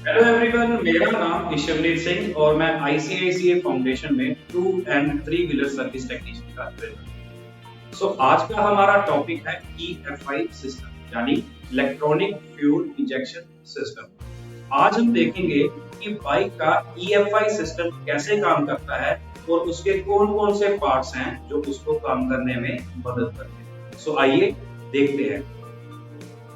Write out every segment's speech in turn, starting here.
Hello everyone, मेरा नाम ईशवनीत सिंह और मैं आईसीआईसीआई फाउंडेशन में 2 एंड 3 व्हीलर सर्विस टेक्नीशियन का ट्रेनर। आज का हमारा टॉपिक है ईएफआई सिस्टम यानी इलेक्ट्रॉनिक फ्यूल इंजेक्शन सिस्टम। आज हम देखेंगे कि बाइक का ईएफआई सिस्टम कैसे काम करता है और उसके कौन-कौन से पार्ट्स हैं जो उसको काम करने में मदद करते हैं। आइए देखते हैं।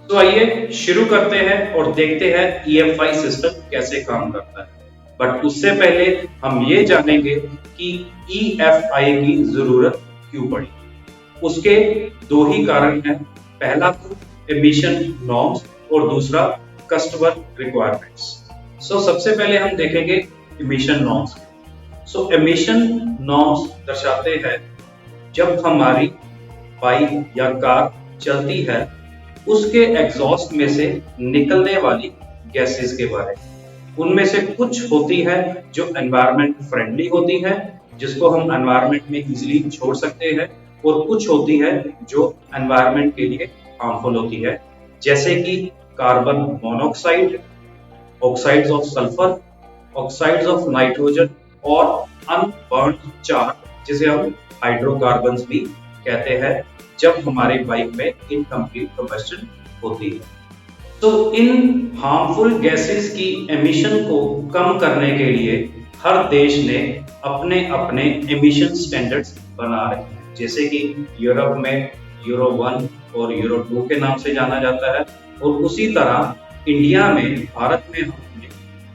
आइए शुरू करते हैं और देखते हैं ईएफआई सिस्टम कैसे काम करता है। बट उससे पहले हम ये जानेंगे कि ईएफआई की जरूरत क्यों पड़ी। उसके दो ही कारण हैं। पहला तो एमिशन नॉर्म्स और दूसरा कस्टमर रिक्वायरमेंट्स। सबसे पहले हम देखेंगे एमिशन नॉर्म्स। एमिशन नॉर्म्स दर्शाते हैं जब हमारी बाइक या कार चलती है उसके एग्जॉस्ट में से निकलने वाली गैसेस के बारे में। उनमें से कुछ होती है जो एनवायरनमेंट फ्रेंडली होती है, जिसको हम एनवायरनमेंट में इजीली छोड़ सकते हैं, और कुछ होती है जो एनवायरनमेंट के लिए हार्मफुल होती है, जैसे कि carbon monoxide, oxides of sulphur, oxides of nitrogen और अनबर्न्ड चार, जिसे हम हाइड्रोकार्बन्स भी कहते हैं, जब हमारे बाइक में इनकम्प्लीट कंबस्शन होती है। इन हार्मफुल गैसेस की एमिशन को कम करने के लिए हर देश ने अपने अपने एमिशन स्टैंडर्ड्स बना रहे हैं, जैसे कि यूरोप में यूरो 1 और यूरो 2 के नाम से जाना जाता है, और उसी तरह इंडिया में, भारत में हम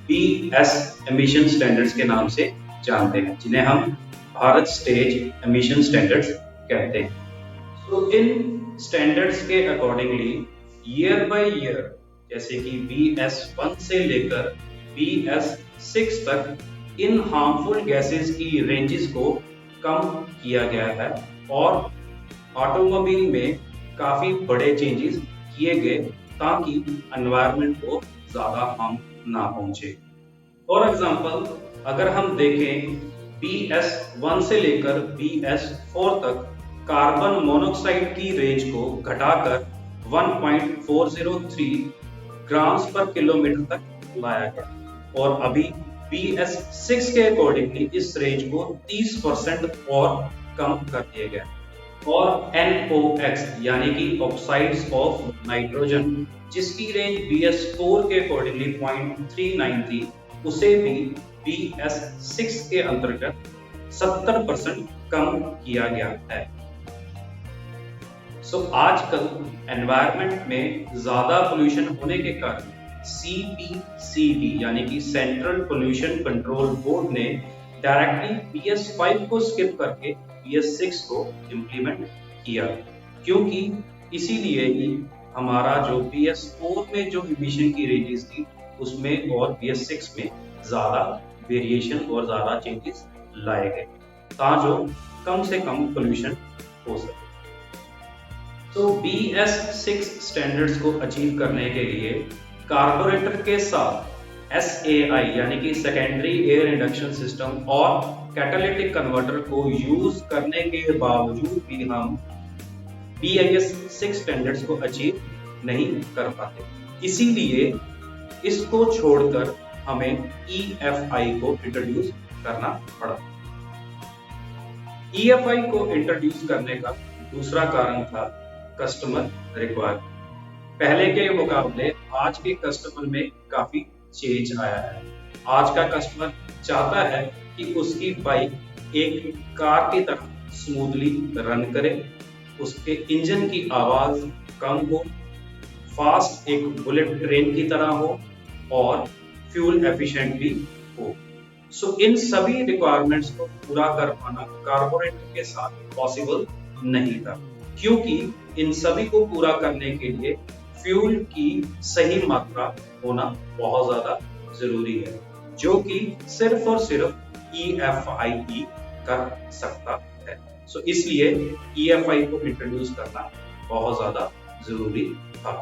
बीएस एमिशन स्टैंडर्ड्स के नाम से जानते हैं, जिन्हें हम भारत स्टेज एमिशन स्टैंडर्ड्स कहते हैं। इन स्टैंडर्ड्स के अकॉर्डिंगली ईयर बाय ईयर, जैसे कि BS1 से लेकर BS6 तक इन हार्मफुल गैसेस की रेंजेस को कम किया गया है, और ऑटोमोबाइल में काफी बड़े चेंजेस किए गए ताकि एनवायरनमेंट को ज्यादा हार्म ना पहुंचे। फॉर एग्जांपल, अगर हम देखें BS1 से लेकर BS4 तक कार्बन मोनोऑक्साइड की रेंज को घटाकर 1.403 ग्राम्स पर किलोमीटर तक लाया गया, और अभी BS6 के अकॉर्डिंगली इस रेंज को 30% और कम कर दिया गया। और NOx यानी कि ऑक्साइड्स ऑफ नाइट्रोजन, जिसकी रेंज BS4 के अकॉर्डिंगली 0.39 थी, उसे भी BS6 के अंतर्गत 70% कम किया गया है। आजकल एनवायरनमेंट में ज्यादा पोल्यूशन होने के कारण CPCB यानी कि सेंट्रल पोल्यूशन कंट्रोल बोर्ड ने डायरेक्टली BS5 को स्किप करके BS6 को इम्प्लीमेंट किया, क्योंकि इसीलिए ही हमारा जो BS4 में जो इमिशन की रेंजेस थी उसमें और BS6 में ज्यादा वेरिएशन और ज्यादा चेंजेस लाए गए, ताकि कम से कम पोल्यूशन हो सके। BS6 स्टैंडर्ड्स को अचीव करने के लिए कार्बोरेटर के साथ SAI यानी कि सेकेंडरी एयर इंडक्शन सिस्टम और कैटालिटिक कन्वर्टर को यूज करने के बावजूद भी हम BS6 स्टैंडर्ड्स को अचीव नहीं कर पाते। इसीलिए इसको छोड़कर हमें EFI को इंट्रोड्यूस करना पड़ा। EFI को इंट्रोड्यूस करने का दूसरा कारण था कस्टमर रिक्वायरमेंट। पहले के मुकाबले आज के कस्टमर में काफी चेंज आया है। आज का कस्टमर चाहता है कि उसकी बाइक एक कार की तरह स्मूथली रन करे, उसके इंजन की आवाज कम हो, फास्ट एक बुलेट ट्रेन की तरह हो और फ्यूल एफिशिएंट भी हो। इन सभी रिक्वायरमेंट्स को पूरा कर पाना कार्बोरेटर के साथ पॉसिबल नहीं था, क्योंकि इन सभी को पूरा करने के लिए फ्यूल की सही मात्रा होना बहुत ज्यादा जरूरी है, जो कि सिर्फ और सिर्फ EFI ही कर सकता है। इसलिए EFI को इंट्रोड्यूस करना बहुत ज्यादा जरूरी था।